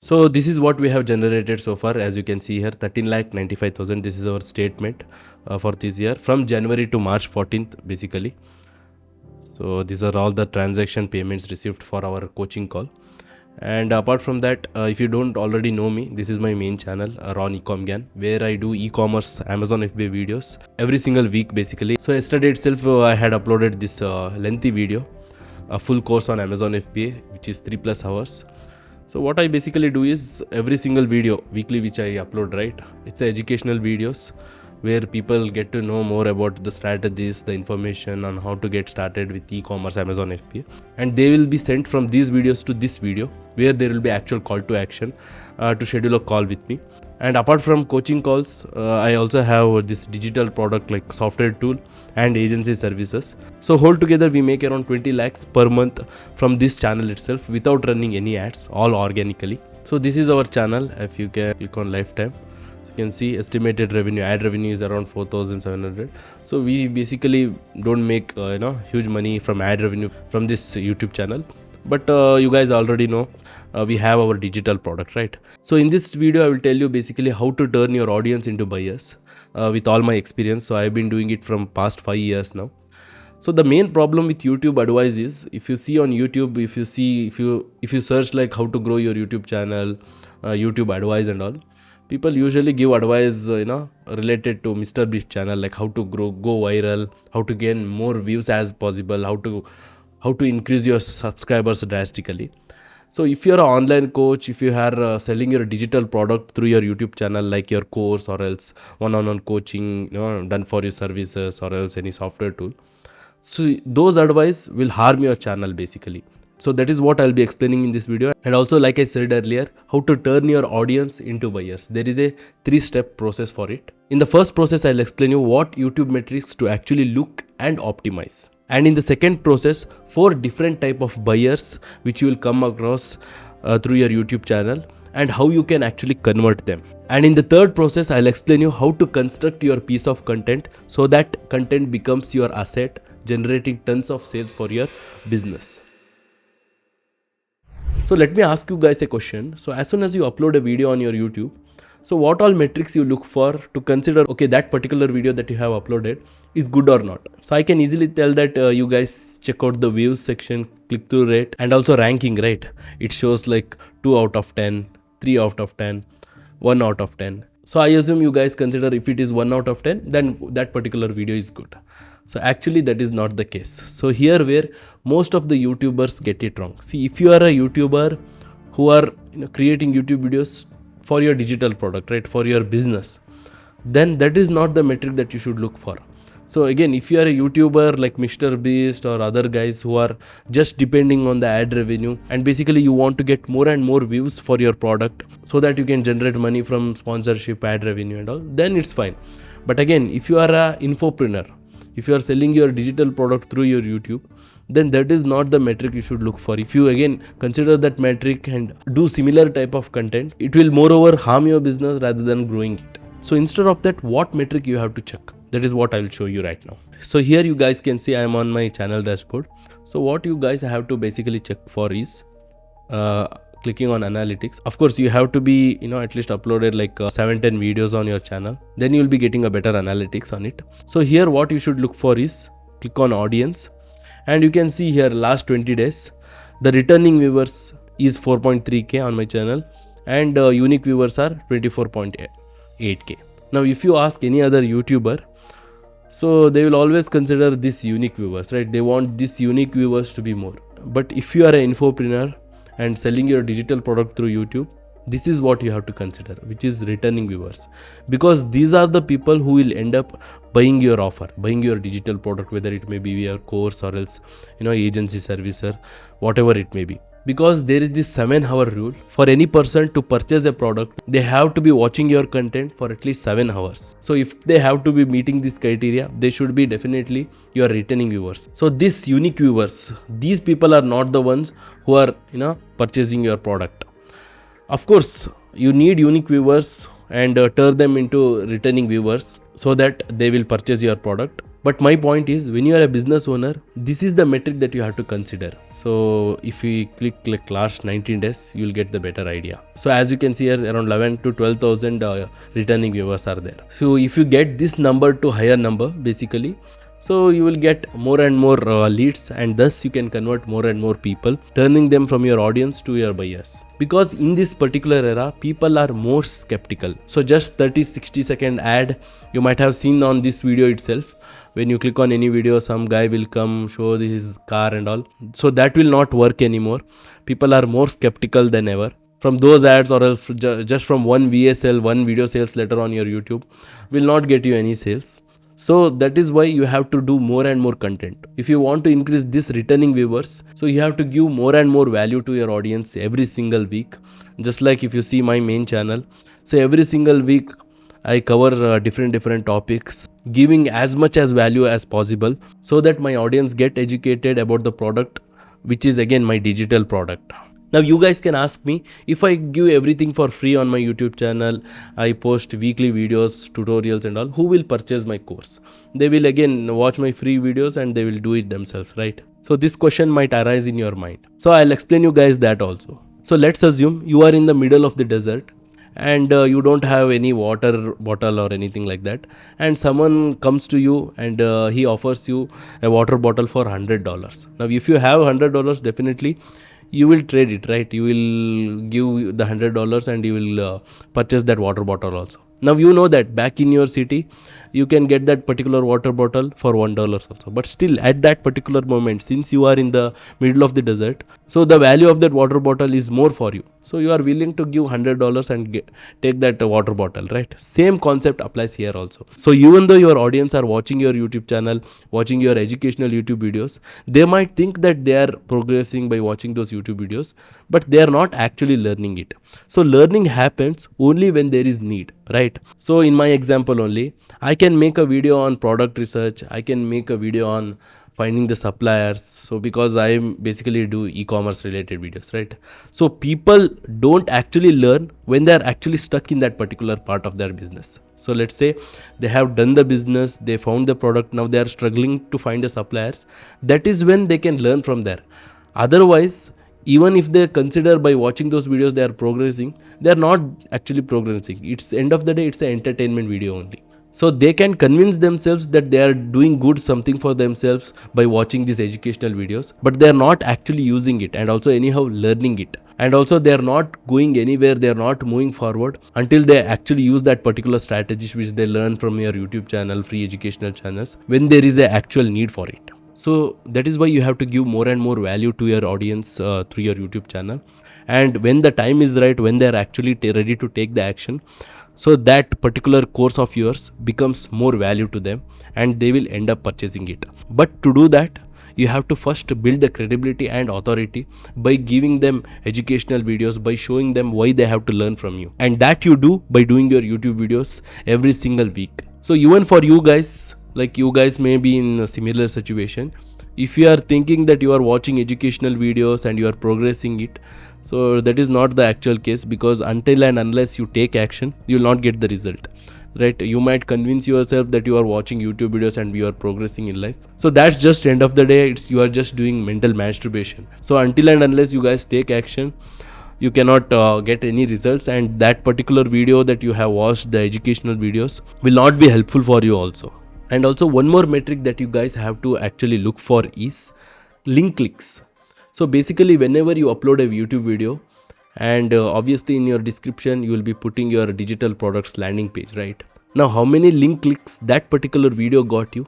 So this is what we have generated so far. As you can see here, 13,95,000. This is our statement for this year from January to March 14th basically. So these are all the transaction payments received for our coaching call. And apart from that, if you don't already know me, this is my main channel, Ron Ecom Gyan, where I do e-commerce Amazon FBA videos every single week basically. So yesterday itself I had uploaded this lengthy video, a full course on Amazon FBA, which is 3+ hours. So what I basically do is every single video weekly which I upload, right, it's educational videos where people get to know more about the strategies, the information on how to get started with e-commerce Amazon FBA, and they will be sent from these videos to this video where there will be actual call to action to schedule a call with me. And apart from coaching calls, I also have this digital product like software tool and agency services. So whole together we make around 20 lakhs per month from this channel itself without running any ads, all organically. So this is our channel. If you can click on lifetime, so you can see estimated revenue, ad revenue is around 4,700. So we basically don't make huge money from ad revenue from this YouTube channel. But you guys already know we have our digital product, right? So in this video I will tell you basically how to turn your audience into buyers with all my experience. So I've been doing it from past 5 years now. So the main problem with YouTube advice is, if you see on YouTube, if you search like how to grow your YouTube channel, YouTube advice and all, people usually give advice related to Mr. Beast channel, like how to go viral, how to gain more views as possible, how to increase your subscribers drastically. So if you're an online coach, if you are selling your digital product through your YouTube channel, like your course or else one-on-one coaching done for your services or else any software tool, so those advice will harm your channel basically. So that is what I'll be explaining in this video. And also, like I said earlier, how to turn your audience into buyers. There is a 3-step process for it. In the first process, I'll explain you what YouTube metrics to actually look and optimize. And in the second process, 4 different type of buyers which you will come across through your YouTube channel and how you can actually convert them. And in the third process, I'll explain you how to construct your piece of content so that content becomes your asset, generating tons of sales for your business. So let me ask you guys a question. So as soon as you upload a video on your YouTube, so what all metrics you look for to consider, okay, that particular video that you have uploaded is good or not? So I can easily tell that you guys check out the views section, click-through rate, and also ranking, right? It shows like 2 out of 10, 3 out of 10, 1 out of 10. So I assume you guys consider if it is 1 out of 10, then that particular video is good. So actually that is not the case. So here where most of the YouTubers get it wrong. See, if you are a YouTuber who are creating YouTube videos for your digital product, right, for your business, then that is not the metric that you should look for. So again, if you are a YouTuber like Mr. Beast or other guys who are just depending on the ad revenue, and basically you want to get more and more views for your product so that you can generate money from sponsorship, ad revenue and all, then it's fine. But again, if you are a infopreneur, if you are selling your digital product through your YouTube, then that is not the metric you should look for. If you again consider that metric and do similar type of content, it will moreover harm your business rather than growing it. So instead of that, what metric you have to check? That is what I will show you right now. So here you guys can see I am on my channel dashboard. So what you guys have to basically check for is clicking on analytics. Of course, you have to be at least uploaded like 7-10 videos on your channel. Then you will be getting a better analytics on it. So here what you should look for is click on audience, and you can see here last 20 days the returning viewers is 4.3k on my channel, and unique viewers are 24.8k. Now if you ask any other YouTuber, so they will always consider this unique viewers, right? They want this unique viewers to be more. But if you are an infopreneur and selling your digital product through YouTube, this is what you have to consider, which is returning viewers, because these are the people who will end up buying your offer, buying your digital product, whether it may be your course or else agency service or whatever it may be. Because there is this 7-hour rule. For any person to purchase a product, they have to be watching your content for at least 7 hours. So if they have to be meeting this criteria, they should be definitely your returning viewers. So these unique viewers, these people are not the ones who are purchasing your product. Of course, you need unique viewers and turn them into returning viewers so that they will purchase your product. But my point is, when you are a business owner, this is the metric that you have to consider. So if we click like last 19 days, you'll get the better idea. So as you can see here, around 11 to 12,000 returning viewers are there. So if you get this number to higher number, basically, so you will get more and more leads, and thus you can convert more and more people, turning them from your audience to your buyers. Because in this particular era, people are more skeptical. So just 30-60 second ad you might have seen on this video itself. When you click on any video, some guy will come show his car and all. So that will not work anymore. People are more skeptical than ever. From those ads, or else just from one VSL, one video sales letter on your YouTube, will not get you any sales. So that is why you have to do more and more content. If you want to increase this returning viewers, so you have to give more and more value to your audience every single week. Just like if you see my main channel, so every single week I cover different topics, giving as much as value as possible, so that my audience get educated about the product, which is again my digital product. Now you guys can ask me, if I give everything for free on my YouTube channel, I post weekly videos, tutorials and all, who will purchase my course? They will again watch my free videos and they will do it themselves, right? So this question might arise in your mind. So I'll explain you guys that also. So let's assume you are in the middle of the desert and you don't have any water bottle or anything like that, and someone comes to you and he offers you a water bottle for $100. Now if you have $100, definitely you will trade it, right? You will give the $100 and you will purchase that water bottle also. Now you know that back in your city you can get that particular water bottle for $1 also, but still at that particular moment, since you are in the middle of the desert, so the value of that water bottle is more for you, so you are willing to give $100 and take that water bottle, right? Same concept applies here also. So even though your audience are watching your YouTube channel, watching your educational YouTube videos, they might think that they are progressing by watching those YouTube videos, but they are not actually learning it. So learning happens only when there is need, right? So in my example only, I can make a video on product research, I can make a video on finding the suppliers. So because I basically do e-commerce related videos, right? So people don't actually learn when they are actually stuck in that particular part of their business. So let's say they have done the business, they found the product, now they are struggling to find the suppliers. That is when they can learn from there. Otherwise, even if they consider by watching those videos they are progressing, they are not actually progressing. It's end of the day, it's an entertainment video only. So they can convince themselves that they are doing good something for themselves by watching these educational videos, but they are not actually using it and also anyhow learning it. And also they are not going anywhere, they are not moving forward until they actually use that particular strategies which they learn from your YouTube channel, free educational channels, when there is an actual need for it. So that is why you have to give more and more value to your audience through your YouTube channel. And when the time is right, when they are actually ready to take the action, so that particular course of yours becomes more value to them and they will end up purchasing it. But to do that, you have to first build the credibility and authority by giving them educational videos, by showing them why they have to learn from you. And that you do by doing your YouTube videos every single week. So even for you guys, like you guys may be in a similar situation. If you are thinking that you are watching educational videos and you are progressing it, so that is not the actual case, because until and unless you take action, you will not get the result, right? You might convince yourself that you are watching YouTube videos and you are progressing in life. So that's just end of the day, it's you are just doing mental masturbation. So until and unless you guys take action, you cannot get any results, and that particular video that you have watched, the educational videos, will not be helpful for you also. And also one more metric that you guys have to actually look for is link clicks. So basically whenever you upload a YouTube video, and obviously in your description you will be putting your digital products landing page, right? Now how many link clicks that particular video got you,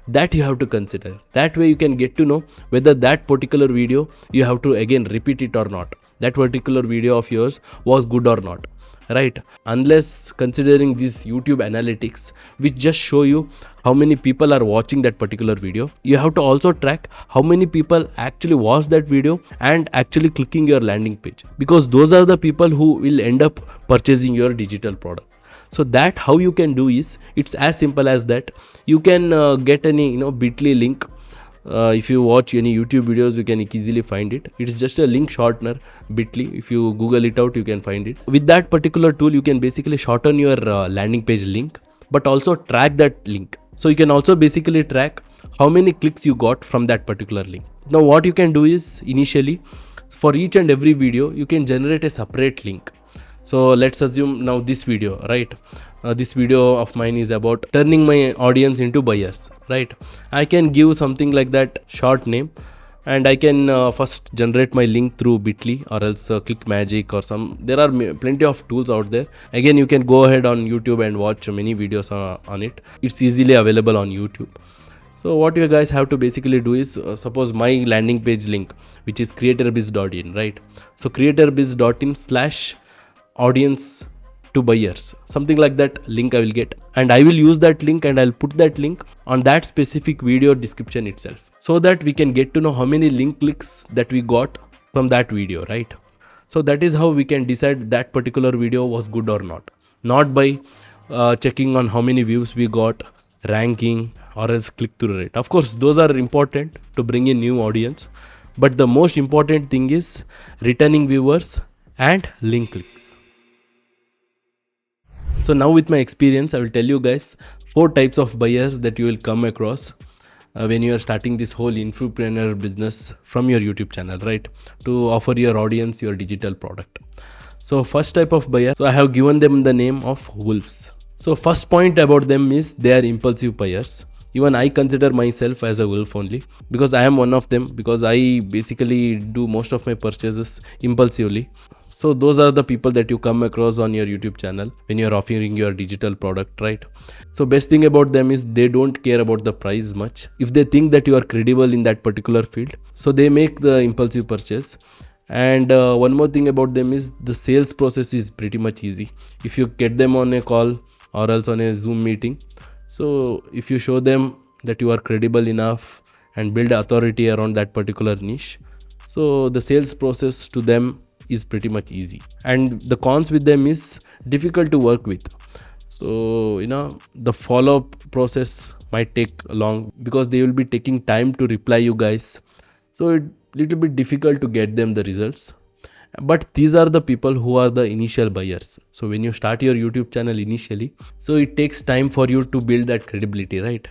that you have to consider. That way you can get to know whether that particular video you have to again repeat it or not. That particular video of yours was good or not, right? Unless considering these YouTube analytics which just show you how many people are watching that particular video, you have to also track how many people actually watch that video and actually clicking your landing page, because those are the people who will end up purchasing your digital product. So that how you can do is, it's as simple as that. You can get any bit.ly link. If you watch any YouTube videos, you can easily find it. It's just a link shortener, bit.ly. If you Google it out, you can find it. With that particular tool, you can basically shorten your landing page link, but also track that link. So you can also basically track how many clicks you got from that particular link. Now what you can do is, initially for each and every video you can generate a separate link. So let's assume now this video, right? This video of mine is about turning my audience into buyers, right? I can give something like that short name, and I can first generate my link through Bitly or else Click Magic or some. There are plenty of tools out there. Again, you can go ahead on YouTube and watch many videos on it. It's easily available on YouTube. So what you guys have to basically do is, suppose my landing page link, which is creatorbiz.in, right? So creatorbiz.in/audience to buyers, something like that link I will get, and I will use that link and I'll put that link on that specific video description itself, so that we can get to know how many link clicks that we got from that video, right? So that is how we can decide that particular video was good or not by checking on how many views we got, ranking, or else click-through rate. Of course, those are important to bring in new audience, but the most important thing is returning viewers and link clicks. So now with my experience, I will tell you guys 4 types of buyers that you will come across when you are starting this whole infopreneur business from your YouTube channel, right? To offer your audience your digital product. So first type of buyer, so I have given them the name of wolves. So first point about them is they are impulsive buyers. Even I consider myself as a wolf only, because I am one of them, because I basically do most of my purchases impulsively. So those are the people that you come across on your YouTube channel when you're offering your digital product, right? So best thing about them is they don't care about the price much. If they think that you are credible in that particular field, so they make the impulsive purchase. And one more thing about them is the sales process is pretty much easy. If you get them on a call or else on a Zoom meeting, so if you show them that you are credible enough and build authority around that particular niche, so the sales process to them is pretty much easy. And the cons with them is difficult to work with. So the follow-up process might take long, because they will be taking time to reply you guys. So it's little bit difficult to get them the results. But these are the people who are the initial buyers. So when you start your YouTube channel initially, so it takes time for you to build that credibility, right?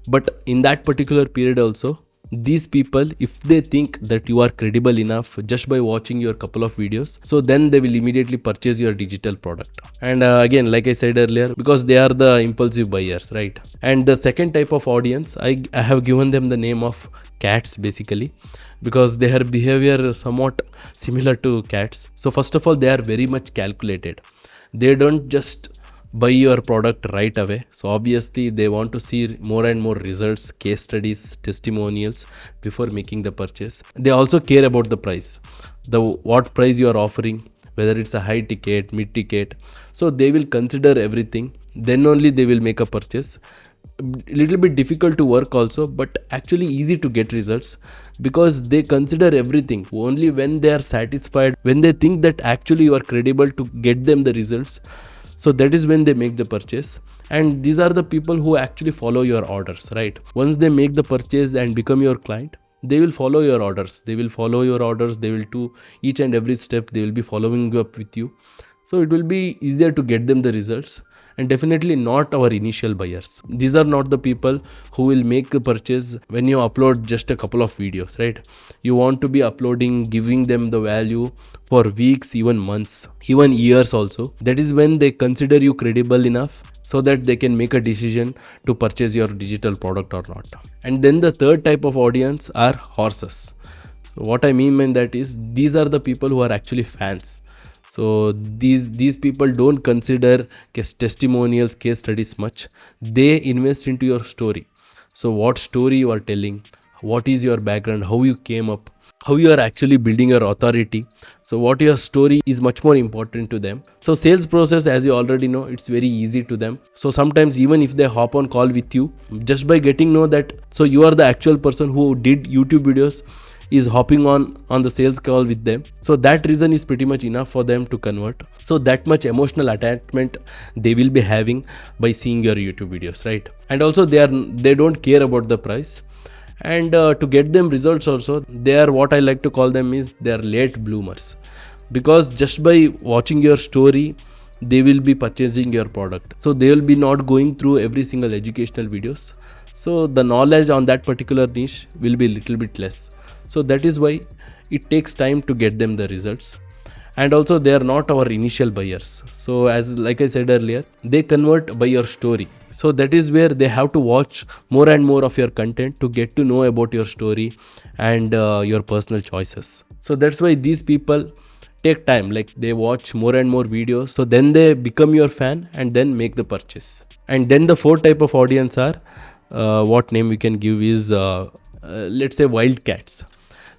But in that particular period also, these people, if they think that you are credible enough just by watching your couple of videos, so then they will immediately purchase your digital product. And again, like I said earlier, because they are the impulsive buyers, right? And the second type of audience, I have given them the name of cats, basically, because their behavior is somewhat similar to cats. So first of all, they are very much calculated. They don't just buy your product right away. So obviously they want to see more and more results, case studies, testimonials before making the purchase. They also care about the price, what price you are offering, whether it's a high ticket, mid ticket. So they will consider everything, then only they will make a purchase. A little bit difficult to work also, but actually easy to get results, because they consider everything. Only when they are satisfied, when they think that actually you are credible to get them the results, so that is when they make the purchase. And these are the people who actually follow your orders, right? Once they make the purchase and become your client, they will follow your orders. They will do each and every step. They will be following up with you. So it will be easier to get them the results. And definitely not our initial buyers. These are not the people who will make the purchase when you upload just a couple of videos, right? You want to be uploading, giving them the value for weeks, even months, even years also. That is when they consider you credible enough, so that they can make a decision to purchase your digital product or not. And then the third type of audience are horses. So what I mean by that is, these are the people who are actually fans. So these people don't consider testimonials, case studies much. They invest into your story. So what story you are telling, what is your background, how you came up, how you are actually building your authority. So what your story is much more important to them. So sales process, as you already know, it's very easy to them. So sometimes even if they hop on call with you, just by getting know that, so you are the actual person who did YouTube videos, is hopping on the sales call with them. So that reason is pretty much enough for them to convert. So that much emotional attachment they will be having by seeing your YouTube videos, right? And also they don't care about the price. And to get them results also, they are, what I like to call them is, they are late bloomers. Because just by watching your story, they will be purchasing your product. So they will be not going through every single educational videos. So the knowledge on that particular niche will be little bit less. So that is why it takes time to get them the results. And also they are not our initial buyers. So as like I said earlier, they convert by your story. So that is where they have to watch more and more of your content to get to know about your story and your personal choices. So that's why these people take time, like they watch more and more videos, so then they become your fan and then make the purchase. And then the fourth type of audience are what name we can give is let's say wildcats.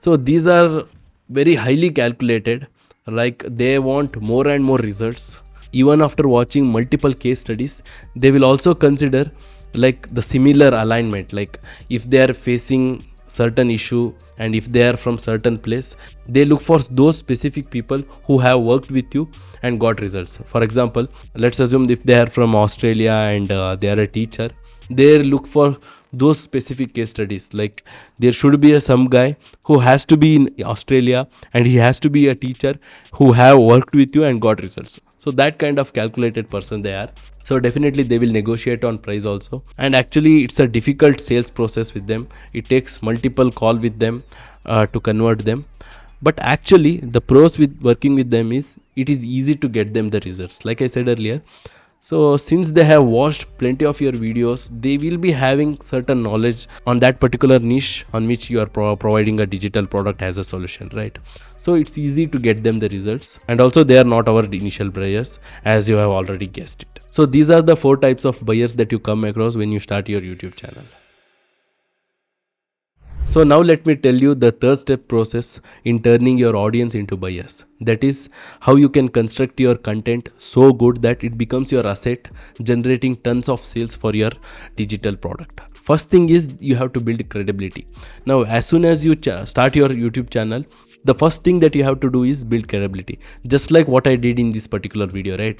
So these are very highly calculated, like they want more and more results. Even after watching multiple case studies, they will also consider like the similar alignment, like if they are facing certain issue and if they are from certain place, they look for those specific people who have worked with you and got results. For example, let's assume if they are from Australia and they are a teacher, they look for those specific case studies, like there should be some guy who has to be in Australia and he has to be a teacher who have worked with you and got results. So that kind of calculated person they are. So definitely they will negotiate on price also, and actually it's a difficult sales process with them. It takes multiple call with them to convert them. But actually the pros with working with them is it is easy to get them the results, like I said earlier. So since they have watched plenty of your videos, they will be having certain knowledge on that particular niche on which you are providing a digital product as a solution, right? So it's easy to get them the results, and also they are not our initial buyers, as you have already guessed it. So these are the 4 types of buyers that you come across when you start your YouTube channel. So now let me tell you the third step process in turning your audience into buyers. That is how you can construct your content so good that it becomes your asset, generating tons of sales for your digital product. First thing is you have to build credibility. Now as soon as you start your YouTube channel, the first thing that you have to do is build credibility. Just like what I did in this particular video, right?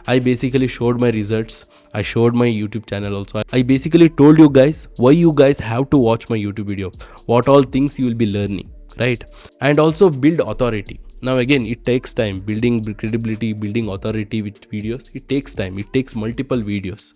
I basically showed my results. I showed my YouTube channel also. I basically told you guys why you guys have to watch my YouTube video, what all things you will be learning, right? And also build authority. Now again, it takes time. Building credibility, building authority with videos, it takes time. It takes multiple videos.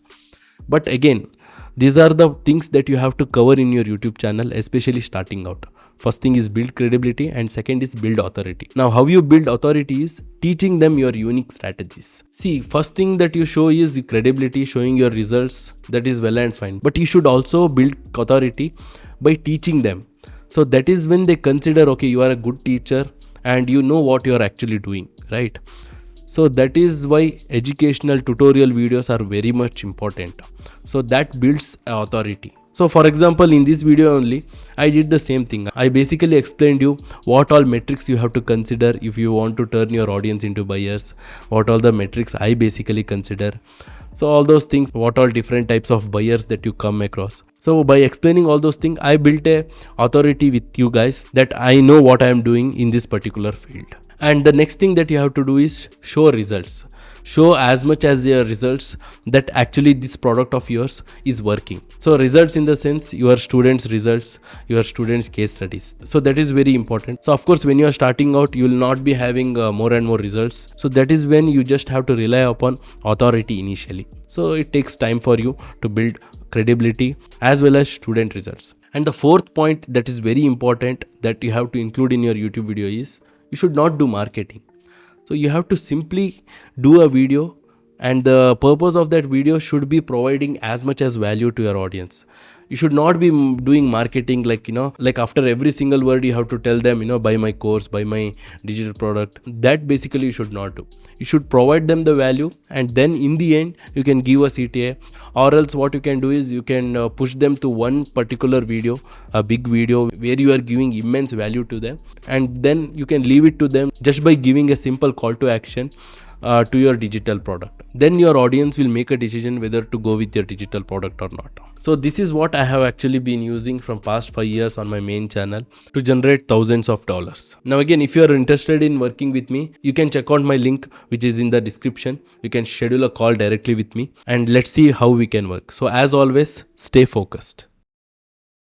But again, these are the things that you have to cover in your YouTube channel, especially starting out. First thing is build credibility, and second is build authority. Now how you build authority is teaching them your unique strategies. See, first thing that you show is credibility, showing your results. That is well and fine, but you should also build authority by teaching them. So that is when they consider, okay, you are a good teacher and you know what you are actually doing, right? So that is why educational tutorial videos are very much important. So that builds authority. So for example, in this video only, I did the same thing. I basically explained you what all metrics you have to consider if you want to turn your audience into buyers, what all the metrics I basically consider. So all those things, what all different types of buyers that you come across. So by explaining all those things, I built a authority with you guys that I know what I am doing in this particular field. And the next thing that you have to do is show results. Show as much as their results that actually this product of yours is working. So results in the sense your students' results, your students' case studies. So that is very important. So of course, when you are starting out, you will not be having more and more results. So that is when you just have to rely upon authority initially. So it takes time for you to build credibility as well as student results. And the fourth point that is very important that you have to include in your YouTube video is you should not do marketing. So you have to simply do a video, and the purpose of that video should be providing as much as value to your audience. You should not be doing marketing like, like after every single word you have to tell them, buy my course, buy my digital product. That basically you should not do. You should provide them the value, and then in the end you can give a CTA, or else what you can do is you can push them to one particular video, a big video where you are giving immense value to them, and then you can leave it to them just by giving a simple call to action to your digital product. Then your audience will make a decision whether to go with your digital product or not. So this is what I have actually been using from past 5 years on my main channel to generate thousands of dollars. Now again, if you are interested in working with me, you can check out my link which is in the description. You can schedule a call directly with me and let's see how we can work. So as always, stay focused.